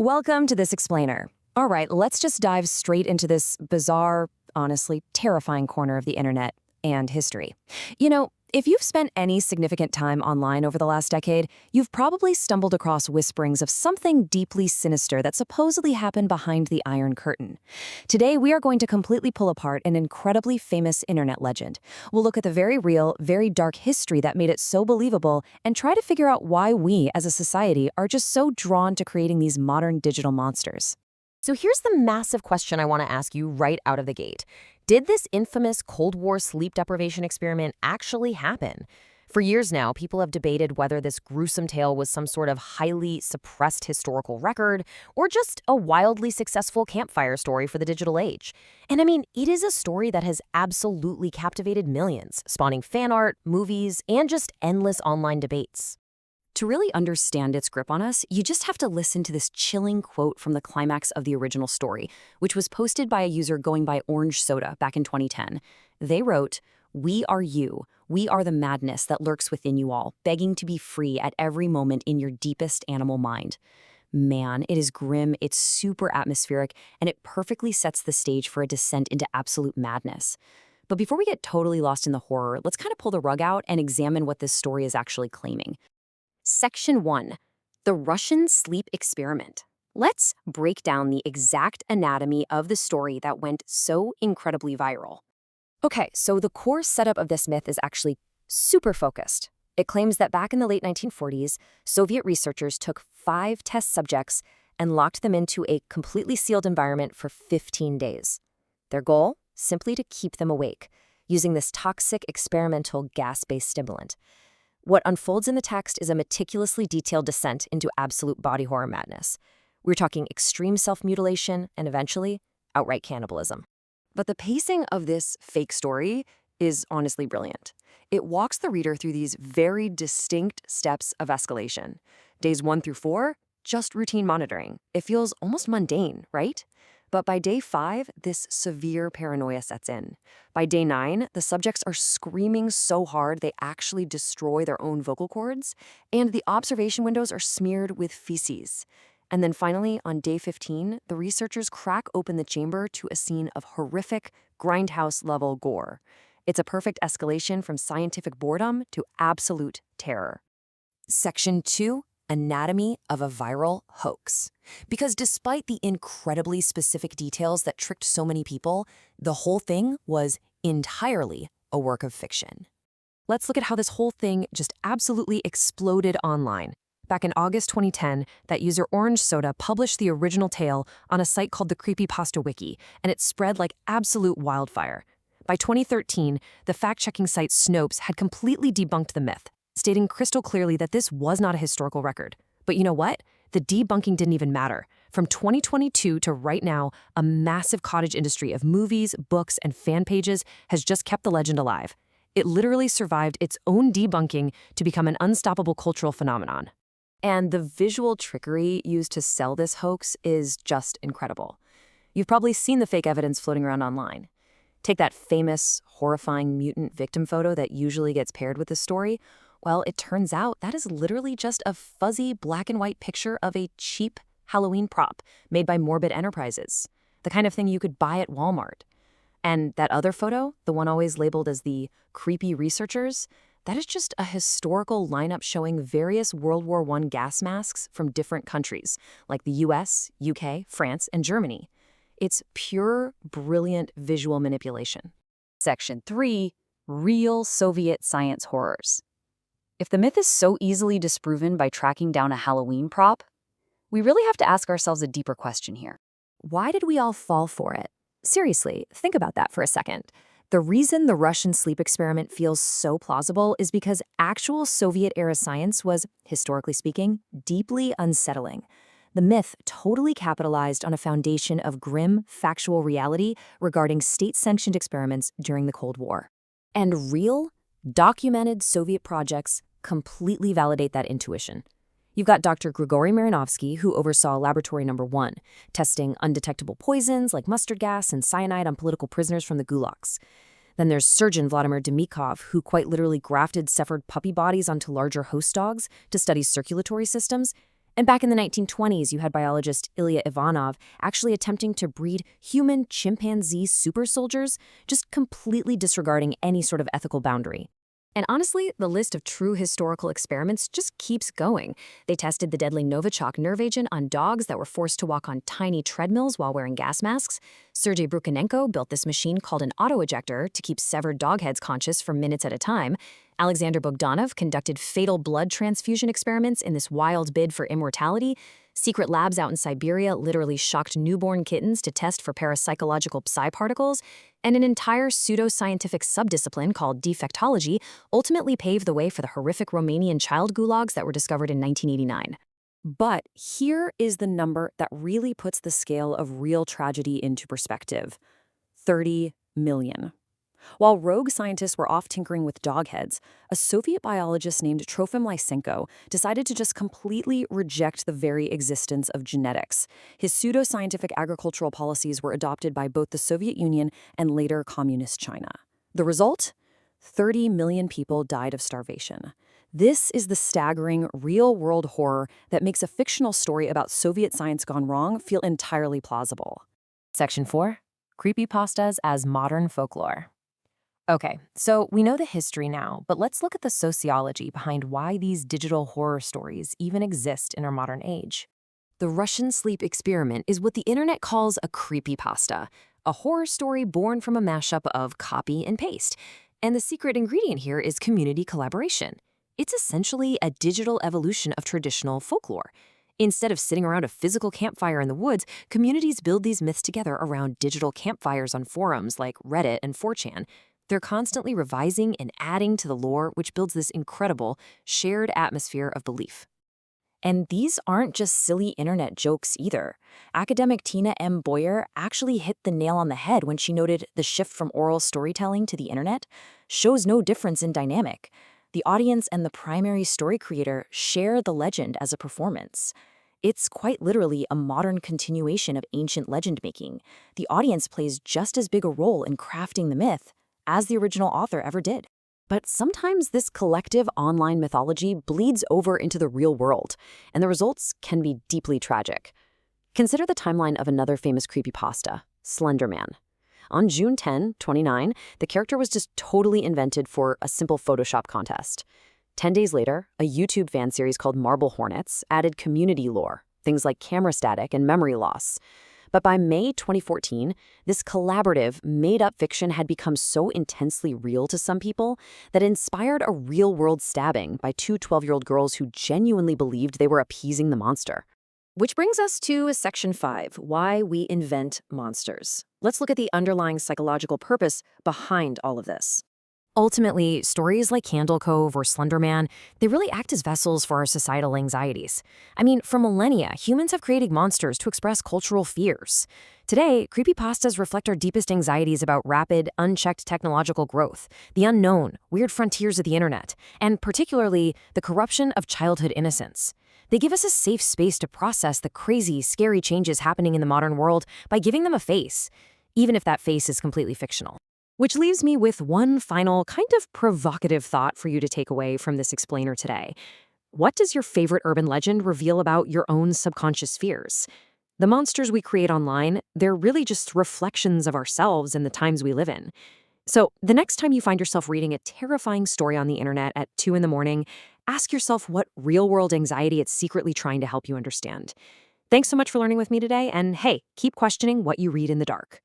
Welcome to This Explainer. All right, let's just dive straight into this bizarre, honestly terrifying corner of the internet and history. If you've spent any significant time online over the last decade, you've probably stumbled across whisperings of something deeply sinister that supposedly happened behind the Iron Curtain. Today, we are going to completely pull apart an incredibly famous internet legend. We'll look at the very real, very dark history that made it so believable and try to figure out why we, as a society, are just so drawn to creating these modern digital monsters. So here's the massive question I want to ask you right out of the gate. Did this infamous Cold War sleep deprivation experiment actually happen? For years now, people have debated whether this gruesome tale was some sort of highly suppressed historical record or just a wildly successful campfire story for the digital age. And I mean, it is a story that has absolutely captivated millions, spawning fan art, movies, and just endless online debates. To really understand its grip on us, you just have to listen to this chilling quote from the climax of the original story, which was posted by a user going by Orange Soda back in 2010. They wrote, "We are you. We are the madness that lurks within you all, begging to be free at every moment in your deepest animal mind." Man, it is grim, it's super atmospheric, and it perfectly sets the stage for a descent into absolute madness. But before we get totally lost in the horror, let's kind of pull the rug out and examine what this story is actually claiming. Section 1. The Russian Sleep Experiment. Let's break down the exact anatomy of the story that went so incredibly viral. Okay, so the core setup of this myth is actually super focused. It claims that back in the late 1940s, Soviet researchers took 5 test subjects and locked them into a completely sealed environment for 15 days. Their goal? Simply to keep them awake, using this toxic experimental gas-based stimulant. What unfolds in the text is a meticulously detailed descent into absolute body horror madness. We're talking extreme self-mutilation and eventually outright cannibalism. But the pacing of this fake story is honestly brilliant. It walks the reader through these very distinct steps of escalation. Days 1 through 4, just routine monitoring. It feels almost mundane, right? But by day 5, this severe paranoia sets in. By day 9, the subjects are screaming so hard they actually destroy their own vocal cords, and the observation windows are smeared with feces. And then finally, on day 15, the researchers crack open the chamber to a scene of horrific, grindhouse-level gore. It's a perfect escalation from scientific boredom to absolute terror. Section 2. Anatomy of a viral hoax. Because despite the incredibly specific details that tricked so many people, the whole thing was entirely a work of fiction. Let's look at how this whole thing just absolutely exploded online. Back in August 2010, that user Orange Soda published the original tale on a site called the Creepypasta Wiki, and it spread like absolute wildfire. By 2013, the fact-checking site Snopes had completely debunked the myth, stating crystal clearly that this was not a historical record. But you know what? The debunking didn't even matter. From 2022 to right now, a massive cottage industry of movies, books, and fan pages has just kept the legend alive. It literally survived its own debunking to become an unstoppable cultural phenomenon. And the visual trickery used to sell this hoax is just incredible. You've probably seen the fake evidence floating around online. Take that famous, horrifying mutant victim photo that usually gets paired with this story. Well, it turns out that is literally just a fuzzy black and white picture of a cheap Halloween prop made by Morbid Enterprises, the kind of thing you could buy at Walmart. And that other photo, the one always labeled as the creepy researchers, that is just a historical lineup showing various World War I gas masks from different countries, like the US, UK, France, and Germany. It's pure, brilliant visual manipulation. Section 3. Real Soviet science horrors. If the myth is so easily disproven by tracking down a Halloween prop, we really have to ask ourselves a deeper question here. Why did we all fall for it? Seriously, think about that for a second. The reason the Russian sleep experiment feels so plausible is because actual Soviet-era science was, historically speaking, deeply unsettling. The myth totally capitalized on a foundation of grim, factual reality regarding state-sanctioned experiments during the Cold War. And real, documented Soviet projects completely validate that intuition. You've got Dr. Grigory Marinovsky, who oversaw Laboratory Number 1, testing undetectable poisons like mustard gas and cyanide on political prisoners from the gulags. Then there's surgeon Vladimir Demikov, who quite literally grafted severed puppy bodies onto larger host dogs to study circulatory systems. And back in the 1920s, you had biologist Ilya Ivanov actually attempting to breed human chimpanzee super soldiers, just completely disregarding any sort of ethical boundary. And honestly, the list of true historical experiments just keeps going. They tested the deadly Novichok nerve agent on dogs that were forced to walk on tiny treadmills while wearing gas masks. Sergei Brukhanenko built this machine called an autoejector to keep severed dog heads conscious for minutes at a time. Alexander Bogdanov conducted fatal blood transfusion experiments in this wild bid for immortality. Secret labs out in Siberia literally shocked newborn kittens to test for parapsychological psi particles, and an entire pseudoscientific subdiscipline called defectology ultimately paved the way for the horrific Romanian child gulags that were discovered in 1989. But here is the number that really puts the scale of real tragedy into perspective: 30 million. While rogue scientists were off tinkering with dog heads, a Soviet biologist named Trofim Lysenko decided to just completely reject the very existence of genetics. His pseudoscientific agricultural policies were adopted by both the Soviet Union and later Communist China. The result? 30 million people died of starvation. This is the staggering, real-world horror that makes a fictional story about Soviet science gone wrong feel entirely plausible. Section 4. Creepypastas as modern folklore. Okay, so we know the history now, but let's look at the sociology behind why these digital horror stories even exist in our modern age. The Russian sleep experiment is what the internet calls a creepypasta, a horror story born from a mashup of copy and paste. And the secret ingredient here is community collaboration. It's essentially a digital evolution of traditional folklore. Instead of sitting around a physical campfire in the woods, communities build these myths together around digital campfires on forums like Reddit and 4chan. They're constantly revising and adding to the lore, which builds this incredible, shared atmosphere of belief. And these aren't just silly internet jokes either. Academic Tina M. Boyer actually hit the nail on the head when she noted the shift from oral storytelling to the internet shows no difference in dynamic. The audience and the primary story creator share the legend as a performance. It's quite literally a modern continuation of ancient legend making. The audience plays just as big a role in crafting the myth as the original author ever did. But sometimes this collective online mythology bleeds over into the real world, and the results can be deeply tragic. Consider the timeline of another famous creepypasta, Slender Man. On June 10, 2009, the character was just totally invented for a simple Photoshop contest. 10 days later, a YouTube fan series called Marble Hornets added community lore, things like camera static and memory loss. But by May 2014, this collaborative, made-up fiction had become so intensely real to some people that it inspired a real-world stabbing by two 12-year-old girls who genuinely believed they were appeasing the monster. Which brings us to Section 5, why we invent monsters. Let's look at the underlying psychological purpose behind all of this. Ultimately, stories like Candle Cove or Slender Man, they really act as vessels for our societal anxieties. I mean, for millennia, humans have created monsters to express cultural fears. Today, creepypastas reflect our deepest anxieties about rapid, unchecked technological growth, the unknown, weird frontiers of the internet, and particularly the corruption of childhood innocence. They give us a safe space to process the crazy, scary changes happening in the modern world by giving them a face, even if that face is completely fictional. Which leaves me with one final, kind of provocative thought for you to take away from this explainer today. What does your favorite urban legend reveal about your own subconscious fears? The monsters we create online, they're really just reflections of ourselves and the times we live in. So the next time you find yourself reading a terrifying story on the internet at 2 in the morning, ask yourself what real-world anxiety it's secretly trying to help you understand. Thanks so much for learning with me today, and hey, keep questioning what you read in the dark.